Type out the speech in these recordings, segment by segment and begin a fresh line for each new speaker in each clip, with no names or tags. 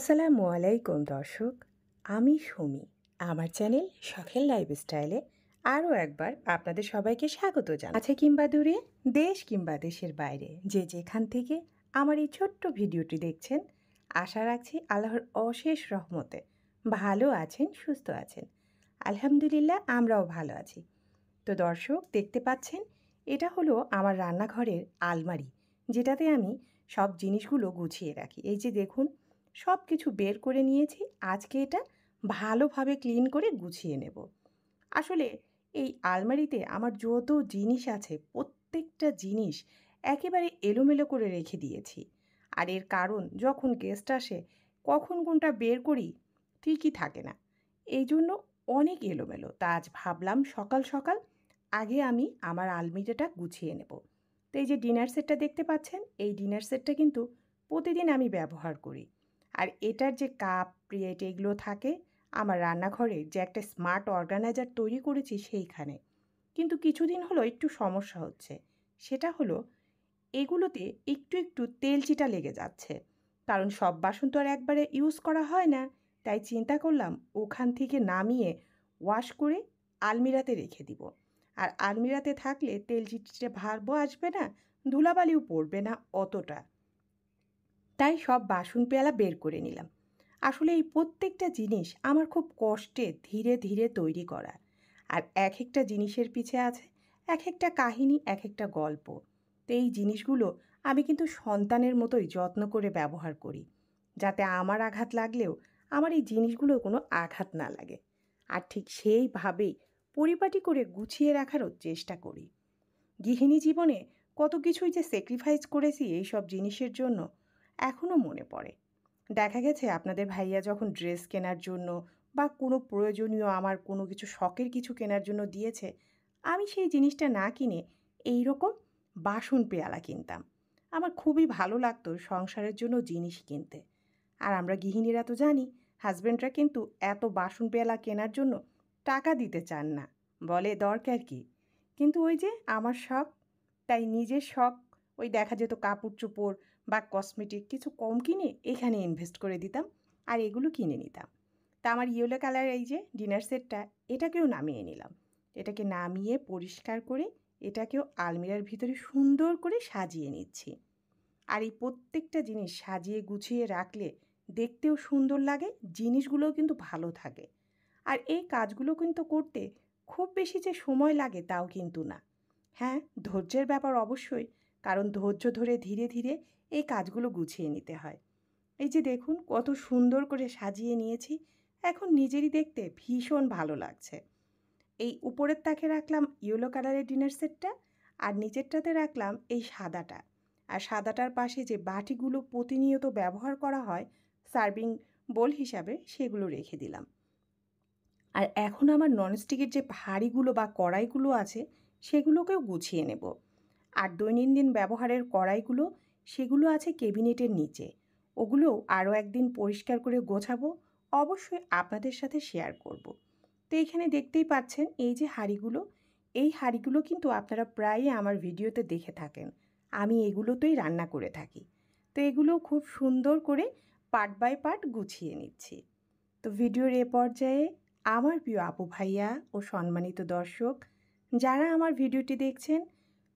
আসসালামু আলাইকুম দর্শক, আমি সুমি। আমার চ্যানেল শখের লাইফস্টাইলে আরও একবার আপনাদের সবাইকে স্বাগত জানাই। কাছে কিংবা দূরে, দেশ কিংবা দেশের বাইরে, যে যেখান থেকে আমার এই ছোট্ট ভিডিওটি দেখছেন, আশা রাখছি আল্লাহর অশেষ রহমতে ভালো আছেন, সুস্থ আছেন। আলহামদুলিল্লাহ, আমরাও ভালো আছি। তো দর্শক, দেখতে পাচ্ছেন, এটা হলো আমার রান্নাঘরের আলমারি, যেটাতে আমি সব জিনিসগুলো গুছিয়ে রাখি। এই যে দেখুন, সব কিছু বের করে নিয়েছি। আজকে এটা ভালোভাবে ক্লিন করে গুছিয়ে নেব। আসলে এই আলমারিতে আমার যত জিনিস আছে, প্রত্যেকটা জিনিস একেবারে এলোমেলো করে রেখে দিয়েছি। আর এর কারণ, যখন গেস্ট আসে কখন কোনটা বের করি ঠিকই থাকে না, এই জন্য অনেক এলোমেলো। তা আজ ভাবলাম সকাল সকাল আগে আমি আমার আলমারিটা গুছিয়ে নেব। তো এই যে ডিনার সেটটা দেখতে পাচ্ছেন, এই ডিনার সেটটা কিন্তু প্রতিদিন আমি ব্যবহার করি। আর এটার যে কাপ প্লেট এগুলো থাকে আমার রান্নাঘরে, যে একটা স্মার্ট অর্গানাইজার তৈরি করেছি সেইখানে। কিন্তু কিছুদিন হলো একটু সমস্যা হচ্ছে। সেটা হলো, এগুলোতে একটু একটু তেল চিটা লেগে যাচ্ছে। কারণ সব বাসন তো আর একবারে ইউজ করা হয় না। তাই চিন্তা করলাম ওখান থেকে নামিয়ে ওয়াশ করে আলমিরাতে রেখে দিব। আর আলমিরাতে থাকলে তেল চিটচিটে ভাবও আসবে না, ধুলাবালিও পড়বে না অতটা। তাই সব বাসন পেয়ালা বের করে নিলাম। আসলে এই প্রত্যেকটা জিনিস আমার খুব কষ্টে ধীরে ধীরে তৈরি করা। আর এক একটা জিনিসের পিছে আছে এক একটা কাহিনী, এক একটা গল্প। তো এই জিনিসগুলো আমি কিন্তু সন্তানের মতোই যত্ন করে ব্যবহার করি, যাতে আমার আঘাত লাগলেও আমার এই জিনিসগুলো কোনো আঘাত না লাগে। আর ঠিক সেইভাবেই পরিপাটি করে গুছিয়ে রাখারও চেষ্টা করি। গৃহিণী জীবনে কত কিছুই যে স্যাক্রিফাইস করেছি এই সব জিনিসের জন্য, এখনও মনে পড়ে। দেখা গেছে আপনাদের ভাইয়া যখন ড্রেস কেনার জন্য বা কোনো প্রয়োজনীয় আমার কোনো কিছু শখের কিছু কেনার জন্য দিয়েছে, আমি সেই জিনিসটা না কিনে এই রকম বাসন পেয়ালা কিনতাম। আমার খুবই ভালো লাগতো সংসারের জন্য জিনিস কিনতে। আর আমরা গৃহিণীরা তো জানি, হাজব্যান্ডরা কিন্তু এত বাসন পেয়ালা কেনার জন্য টাকা দিতে চান না, বলে দরকার কি। কিন্তু ওই যে আমার শখ, তাই নিজের শখ, ওই দেখা যেত কাপড় চোপড় বা কসমেটিক কিছু কম কিনে এখানে ইনভেস্ট করে দিতাম আর এগুলো কিনে নিতাম। তা আমার ইয়েলো কালার এই যে ডিনার সেটটা, এটাকেও নামিয়ে নিলাম। এটাকে নামিয়ে পরিষ্কার করে এটাকেও আলমিরার ভিতরে সুন্দর করে সাজিয়ে নিচ্ছি। আর এই প্রত্যেকটা জিনিস সাজিয়ে গুছিয়ে রাখলে দেখতেও সুন্দর লাগে, জিনিসগুলোও কিন্তু ভালো থাকে। আর এই কাজগুলো কিন্তু করতে খুব বেশি যে সময় লাগে তাও কিন্তু না। হ্যাঁ, ধৈর্যের ব্যাপার অবশ্যই, কারণ ধৈর্য ধরে ধীরে ধীরে এই কাজগুলো গুছিয়ে নিতে হয়। এই যে দেখুন কত সুন্দর করে সাজিয়ে নিয়েছি, এখন নিজেরই দেখতে ভীষণ ভালো লাগছে। এই উপরের তাকে রাখলাম ইয়েলো কালারের ডিনার সেটটা, আর নিচেরটাতে রাখলাম এই সাদাটা। আর সাদাটার পাশে যে বাটিগুলো প্রতিনিয়ত ব্যবহার করা হয় সার্ভিং বোল হিসাবে, সেগুলো রেখে দিলাম। আর এখন আমার ননস্টিকের যে হাঁড়িগুলো বা কড়াইগুলো আছে সেগুলোকেও গুছিয়ে নেব। আর দৈনন্দিন ব্যবহারের কড়াইগুলো, সেগুলো আছে ক্যাবিনেটের নিচে, ওগুলোও আরও একদিন পরিষ্কার করে গোছাবো, অবশ্যই আপনাদের সাথে শেয়ার করব। তো এখানে দেখতেই পাচ্ছেন এই যে হাঁড়িগুলো, এই হাঁড়িগুলো কিন্তু আপনারা প্রায়ই আমার ভিডিওতে দেখে থাকেন, আমি এগুলোতেই রান্না করে থাকি। তো এগুলো খুব সুন্দর করে পার্ট বাই পার্ট গুছিয়ে নিচ্ছি। তো ভিডিওর এ পর্যায়ে আমার প্রিয় আপু ভাইয়া ও সম্মানিত দর্শক, যারা আমার ভিডিওটি দেখছেন,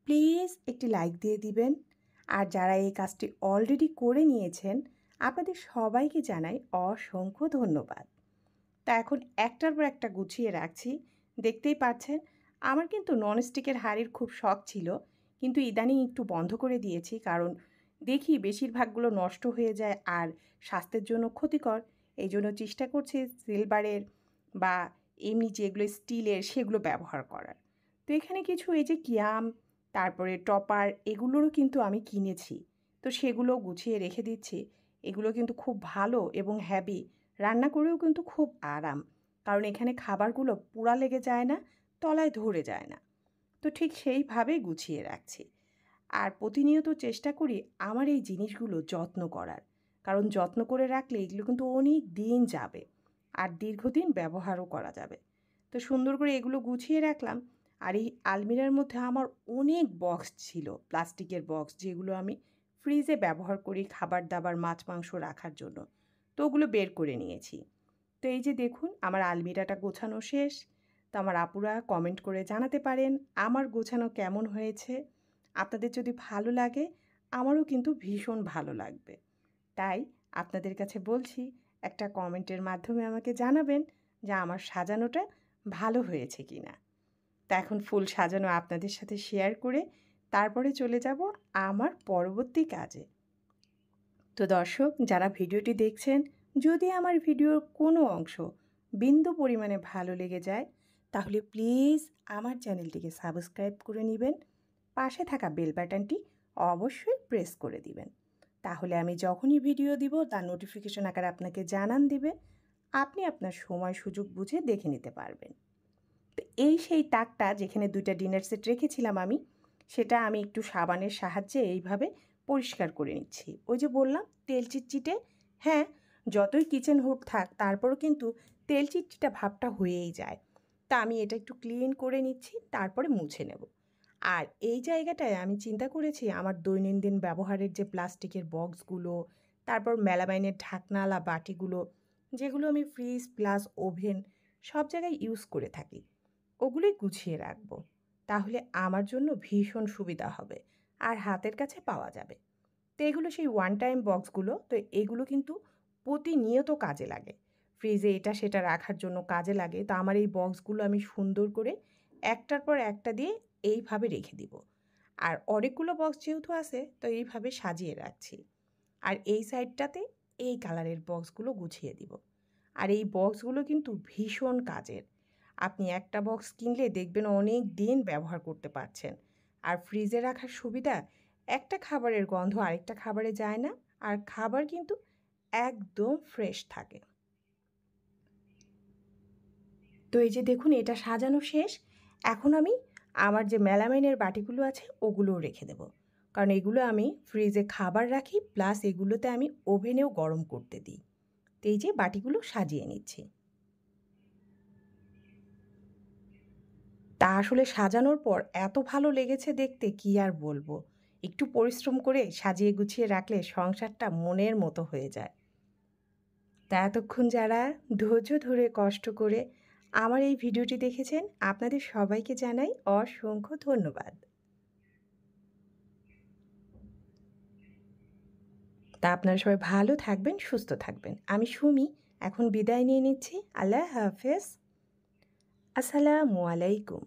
প্লিজ একটি লাইক দিয়ে দিবেন। আর যারা এই কাজটি অলরেডি করে নিয়েছেন, আপনাদের সবাইকে জানাই অসংখ্য ধন্যবাদ। তা এখন একটার পর একটা গুছিয়ে রাখছি। দেখতেই পাচ্ছেন, আমার কিন্তু ননস্টিকের হাঁড়ির খুব শখ ছিল, কিন্তু ইদানিং একটু বন্ধ করে দিয়েছি, কারণ দেখি বেশিরভাগগুলো নষ্ট হয়ে যায় আর স্বাস্থ্যের জন্য ক্ষতিকর। এই জন্য চেষ্টা করছি সিলভারের বা এমনি যেগুলো স্টিলের সেগুলো ব্যবহার করার। তো এখানে কিছু এই যে কিয়াম, তারপরে টপার, এগুলোরও কিন্তু আমি কিনেছি। তো সেগুলো গুছিয়ে রেখে দিচ্ছি। এগুলো কিন্তু খুব ভালো এবং হ্যাভি, রান্না করেও কিন্তু খুব আরাম, কারণ এখানে খাবারগুলো পোড়া লেগে যায় না, তলায় ধরে যায় না। তো ঠিক সেইভাবেই গুছিয়ে রাখছি। আর প্রতিনিয়ত চেষ্টা করি আমার এই জিনিসগুলো যত্ন করার, কারণ যত্ন করে রাখলে এগুলো কিন্তু অনেক দিন যাবে আর দীর্ঘদিন ব্যবহারও করা যাবে। তো সুন্দর করে এগুলো গুছিয়ে রাখলাম। আর এই আলমিরার মধ্যে আমার অনেক বক্স ছিল, প্লাস্টিকের বক্স, যেগুলো আমি ফ্রিজে ব্যবহার করি খাবার দাবার মাছ মাংস রাখার জন্য। তো ওগুলো বের করে নিয়েছি। তো এই যে দেখুন আমার আলমিরাটা গোছানো শেষ। তো আমার আপুরা কমেন্ট করে জানাতে পারেন আমার গোছানো কেমন হয়েছে। আপনাদের যদি ভালো লাগে আমারও কিন্তু ভীষণ ভালো লাগবে। তাই আপনাদের কাছে বলছি একটা কমেন্টের মাধ্যমে আমাকে জানাবেন যে আমার সাজানোটা ভালো হয়েছে কি না। তা এখন ফুল সাজানো আপনাদের সাথে শেয়ার করে তারপরে চলে যাব আমার পরবর্তী কাজে। তো দর্শক যারা ভিডিওটি দেখছেন, যদি আমার ভিডিওর কোনো অংশ বিন্দু পরিমাণে ভালো লেগে যায় তাহলে প্লিজ আমার চ্যানেলটিকে সাবস্ক্রাইব করে নেবেন, পাশে থাকা বেল বাটনটি অবশ্যই প্রেস করে দিবেন। তাহলে আমি যখনই ভিডিও দিব তার নোটিফিকেশন আকারে আপনাকে জানান দিবে, আপনি আপনার সময় সুযোগ বুঝে দেখে নিতে পারবেন। তো এই সেই তাকটা যেখানে 2টা ডিনার সেট রেখেছিলাম আমি, সেটা আমি একটু সাবানের সাহায্যে এইভাবে পরিষ্কার করে নিচ্ছি। ওই যে বললাম তেল চিটচিটে, হ্যাঁ যতই কিচেন হোক থাক তারপরও কিন্তু তেল চিটচিটা ভাবটা হয়েই যায়। তা আমি এটা একটু ক্লিন করে নিচ্ছি, তারপরে মুছে নেব। আর এই জায়গাটায় আমি চিন্তা করেছি আমার দৈনন্দিন ব্যবহারের যে প্লাস্টিকের বক্সগুলো, তারপর মেলামাইনের ঢাকনাওয়ালা বাটিগুলো, যেগুলো আমি ফ্রিজ প্লাস ওভেন সব জায়গায় ইউজ করে থাকি, ওগুলোই গুছিয়ে রাখবো। তাহলে আমার জন্য ভীষণ সুবিধা হবে আর হাতের কাছে পাওয়া যাবে। তো এগুলো সেই ওয়ান টাইম বক্সগুলো, তো এগুলো কিন্তু প্রতিনিয়ত কাজে লাগে। ফ্রিজে এটা সেটা রাখার জন্য কাজে লাগে। তো আমার এই বক্সগুলো আমি সুন্দর করে একটার পর একটা দিয়ে এইভাবে রেখে দিব। আর অনেকগুলো বক্স যেহেতু আছে তো এইভাবে সাজিয়ে রাখছি। আর এই সাইডটাতে এই কালারের বক্সগুলো গুছিয়ে দিব। আর এই বক্সগুলো কিন্তু ভীষণ কাজের। আপনি একটা বক্স কিনলে দেখবেন অনেক দিন ব্যবহার করতে পারছেন। আর ফ্রিজে রাখার সুবিধা, একটা খাবারের গন্ধ আরেকটা খাবারে যায় না, আর খাবার কিন্তু একদম ফ্রেশ থাকে। তো এই যে দেখুন এটা সাজানো শেষ। এখন আমি আমার যে মেলামাইনের বাটিগুলো আছে ওগুলোও রেখে দেব, কারণ এগুলো আমি ফ্রিজে খাবার রাখি প্লাস এগুলোতে আমি ওভেনেও গরম করতে দিই। তো এই যে বাটিগুলো সাজিয়ে নিচ্ছি। তা আসলে সাজানোর পর এত ভালো লেগেছে দেখতে কি আর বলবো। একটু পরিশ্রম করে সাজিয়ে গুছিয়ে রাখলে সংসারটা মনের মতো হয়ে যায়। তা এতক্ষণ যারা ধৈর্য ধরে কষ্ট করে আমার এই ভিডিওটি দেখেছেন আপনাদের সবাইকে জানাই অসংখ্য ধন্যবাদ। তা আপনারা সবাই ভালো থাকবেন, সুস্থ থাকবেন। আমি সুমি এখন বিদায় নিয়ে নিচ্ছি। আল্লাহ হাফেজ। আসসালামু আলাইকুম।